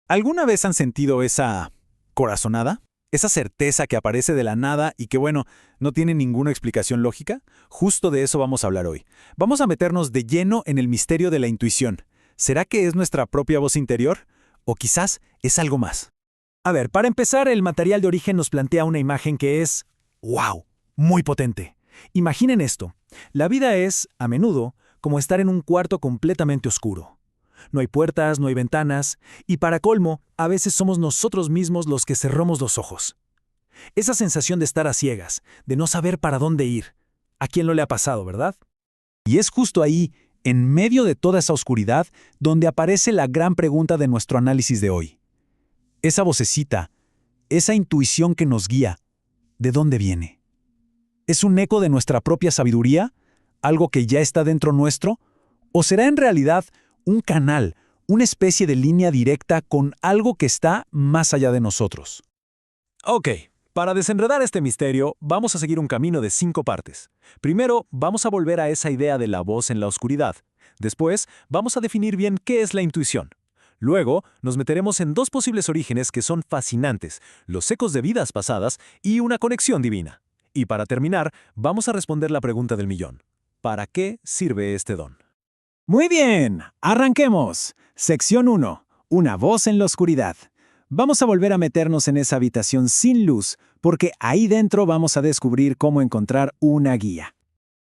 ¿Alguna vez han sentido esa corazonada? Esa certeza que aparece de la nada y que, bueno, no tiene ninguna explicación lógica. Justo de eso vamos a hablar hoy. Vamos a meternos de lleno en el misterio de la intuición. ¿Será que es nuestra propia voz interior? ¿O quizás es algo más? A ver, para empezar, el material de origen nos plantea una imagen que es, ¡wow!, muy potente. Imaginen esto. La vida es, a menudo, como estar en un cuarto completamente oscuro. No hay puertas, no hay ventanas, y para colmo, a veces somos nosotros mismos los que cerramos los ojos. Esa sensación de estar a ciegas, de no saber para dónde ir. ¿A quién no le ha pasado, verdad? Y es justo ahí, en medio de toda esa oscuridad, donde aparece la gran pregunta de nuestro análisis de hoy. Esa vocecita, esa intuición que nos guía, ¿de dónde viene? ¿Es un eco de nuestra propia sabiduría? ¿Algo que ya está dentro nuestro? ¿O será en realidad un canal, una especie de línea directa con algo que está más allá de nosotros? Ok, para desenredar este misterio, vamos a seguir un camino de 5 partes. Primero, vamos a volver a esa idea de la voz en la oscuridad. Después, vamos a definir bien qué es la intuición. Luego, nos meteremos en 2 posibles orígenes que son fascinantes, los ecos de vidas pasadas y una conexión divina. Y para terminar, vamos a responder la pregunta del millón. ¿Para qué sirve este don? Muy bien, arranquemos. Sección 1. Una voz en la oscuridad. Vamos a volver a meternos en esa habitación sin luz, porque ahí dentro vamos a descubrir cómo encontrar una guía.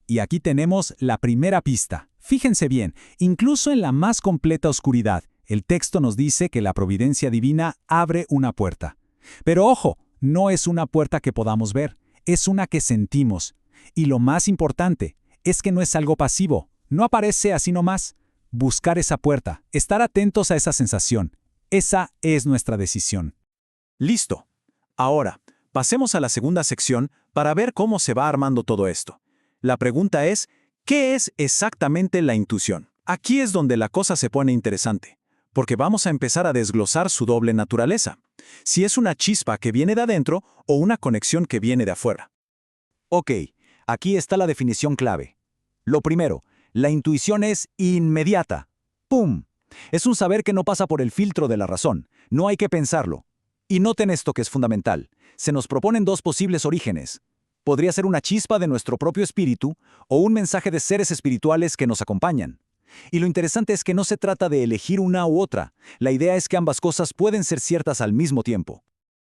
Y aquí tenemos la primera pista. Fíjense bien, incluso en la más completa oscuridad, el texto nos dice que la providencia divina abre una puerta. Pero ojo, no es una puerta que podamos ver, es una que sentimos. Y lo más importante es que no es algo pasivo. No aparece así nomás. Buscar esa puerta, estar atentos a esa sensación. Esa es nuestra decisión. Listo. Ahora, pasemos a la segunda sección para ver cómo se va armando todo esto. La pregunta es, ¿qué es exactamente la intuición? Aquí es donde la cosa se pone interesante, porque vamos a empezar a desglosar su doble naturaleza. Si es una chispa que viene de adentro o una conexión que viene de afuera. Ok, aquí está la definición clave. Lo primero, la intuición es inmediata. ¡Pum! Es un saber que no pasa por el filtro de la razón. No hay que pensarlo. Y noten esto que es fundamental. Se nos proponen 2 posibles orígenes. Podría ser una chispa de nuestro propio espíritu o un mensaje de seres espirituales que nos acompañan. Y lo interesante es que no se trata de elegir una u otra. La idea es que ambas cosas pueden ser ciertas al mismo tiempo.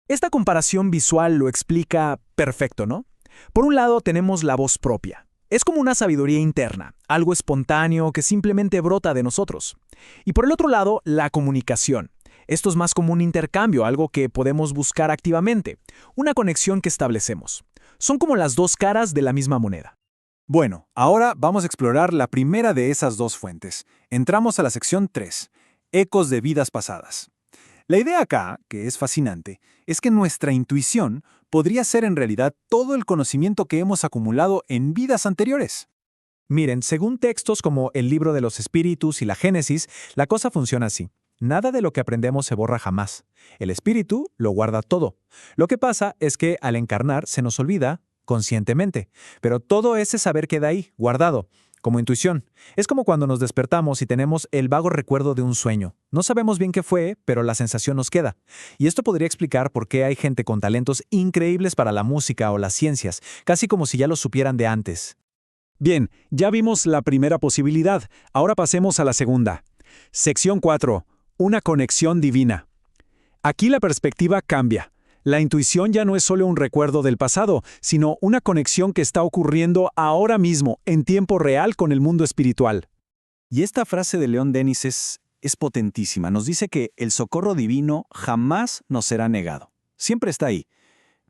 Esta comparación visual lo explica perfecto, ¿no? Por un lado tenemos la voz propia. Es como una sabiduría interna, algo espontáneo que simplemente brota de nosotros. Y por el otro lado, la comunicación. Esto es más como un intercambio, algo que podemos buscar activamente, una conexión que establecemos. Son como las 2 caras de la misma moneda. Bueno, ahora vamos a explorar la primera de esas 2 fuentes. Entramos a la sección 3, ecos de vidas pasadas. La idea acá, que es fascinante, es que nuestra intuición podría ser en realidad todo el conocimiento que hemos acumulado en vidas anteriores. Miren, según textos como el Libro de los Espíritus y la Génesis, la cosa funciona así. Nada de lo que aprendemos se borra jamás. El espíritu lo guarda todo. Lo que pasa es que al encarnar se nos olvida conscientemente, pero todo ese saber queda ahí, guardado, como intuición. Es como cuando nos despertamos y tenemos el vago recuerdo de un sueño. No sabemos bien qué fue, pero la sensación nos queda. Y esto podría explicar por qué hay gente con talentos increíbles para la música o las ciencias, casi como si ya lo supieran de antes. Bien, ya vimos la primera posibilidad. Ahora pasemos a la segunda. Sección 4. Una conexión divina. Aquí la perspectiva cambia. La intuición ya no es solo un recuerdo del pasado, sino una conexión que está ocurriendo ahora mismo, en tiempo real con el mundo espiritual. Y esta frase de Leon Denis es potentísima. Nos dice que el socorro divino jamás nos será negado. Siempre está ahí.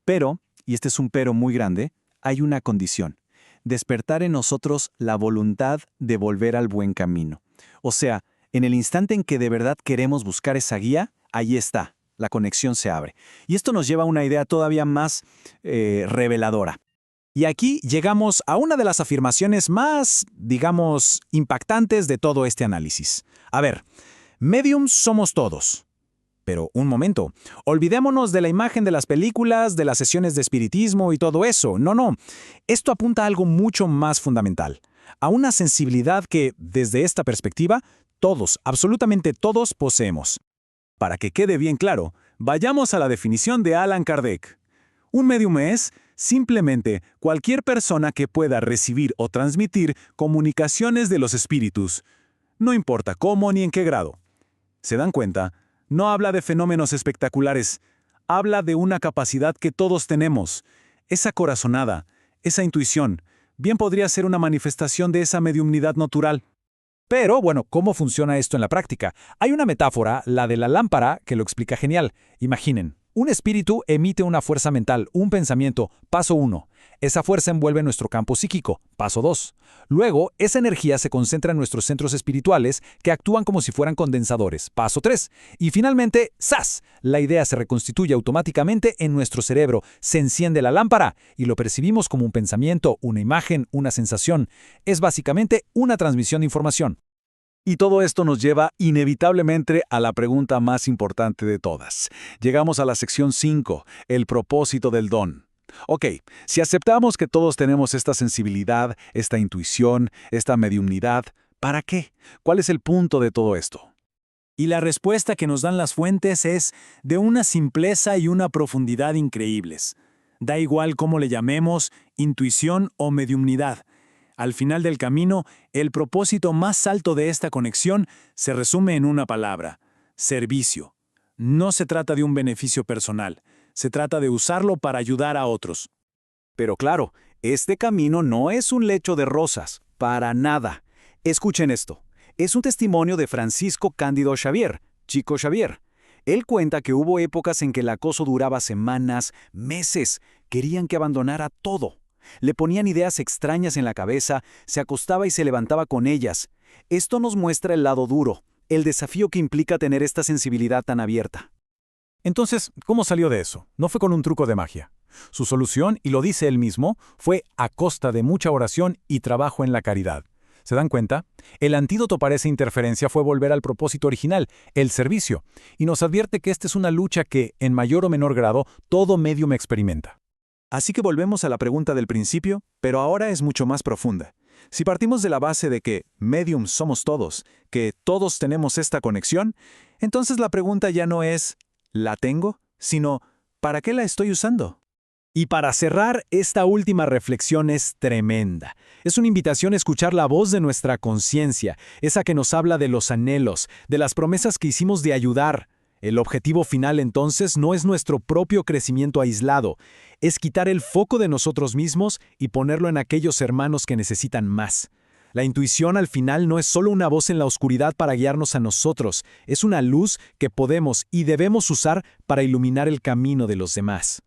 Pero, y este es un pero muy grande, hay una condición. Despertar en nosotros la voluntad de volver al buen camino. O sea, en el instante en que de verdad queremos buscar esa guía, ahí está, la conexión se abre. Y esto nos lleva a una idea todavía más reveladora. Y aquí llegamos a una de las afirmaciones más, digamos, impactantes de todo este análisis. A ver, mediums somos todos. Pero un momento, olvidémonos de la imagen de las películas, de las sesiones de espiritismo y todo eso. No. Esto apunta a algo mucho más fundamental. A una sensibilidad que, desde esta perspectiva, todos, absolutamente todos, poseemos. Para que quede bien claro, vayamos a la definición de Allan Kardec. Un médium es, simplemente, cualquier persona que pueda recibir o transmitir comunicaciones de los espíritus. No importa cómo ni en qué grado. ¿Se dan cuenta? No habla de fenómenos espectaculares. Habla de una capacidad que todos tenemos. Esa corazonada, esa intuición, bien podría ser una manifestación de esa mediumnidad natural. Pero, bueno, ¿cómo funciona esto en la práctica? Hay una metáfora, la de la lámpara, que lo explica genial. Imaginen, un espíritu emite una fuerza mental, un pensamiento, paso 1. Esa fuerza envuelve nuestro campo psíquico, paso 2. Luego, esa energía se concentra en nuestros centros espirituales que actúan como si fueran condensadores, paso 3. Y finalmente, ¡zas! La idea se reconstituye automáticamente en nuestro cerebro, se enciende la lámpara y lo percibimos como un pensamiento, una imagen, una sensación. Es básicamente una transmisión de información. Y todo esto nos lleva inevitablemente a la pregunta más importante de todas. Llegamos a la sección 5, el propósito del don. Ok, si aceptamos que todos tenemos esta sensibilidad, esta intuición, esta mediumnidad, ¿para qué? ¿Cuál es el punto de todo esto? Y la respuesta que nos dan las fuentes es de una simpleza y una profundidad increíbles. Da igual cómo le llamemos, intuición o mediumnidad. Al final del camino, el propósito más alto de esta conexión se resume en una palabra: servicio. No se trata de un beneficio personal, se trata de usarlo para ayudar a otros. Pero claro, este camino no es un lecho de rosas, para nada. Escuchen esto. Es un testimonio de Francisco Cándido Xavier, Chico Xavier. Él cuenta que hubo épocas en que el acoso duraba semanas, meses. Querían que abandonara todo. Le ponían ideas extrañas en la cabeza, se acostaba y se levantaba con ellas. Esto nos muestra el lado duro, el desafío que implica tener esta sensibilidad tan abierta. Entonces, ¿cómo salió de eso? No fue con un truco de magia. Su solución, y lo dice él mismo, fue a costa de mucha oración y trabajo en la caridad. ¿Se dan cuenta? El antídoto para esa interferencia fue volver al propósito original, el servicio, y nos advierte que esta es una lucha que, en mayor o menor grado, todo médium experimenta. Así que volvemos a la pregunta del principio, pero ahora es mucho más profunda. Si partimos de la base de que mediums somos todos, que todos tenemos esta conexión, entonces la pregunta ya no es ¿la tengo?, sino ¿para qué la estoy usando? Y para cerrar, esta última reflexión es tremenda. Es una invitación a escuchar la voz de nuestra conciencia, esa que nos habla de los anhelos, de las promesas que hicimos de ayudar. El objetivo final, entonces, no es nuestro propio crecimiento aislado, es quitar el foco de nosotros mismos y ponerlo en aquellos hermanos que necesitan más. La intuición al final no es solo una voz en la oscuridad para guiarnos a nosotros, es una luz que podemos y debemos usar para iluminar el camino de los demás.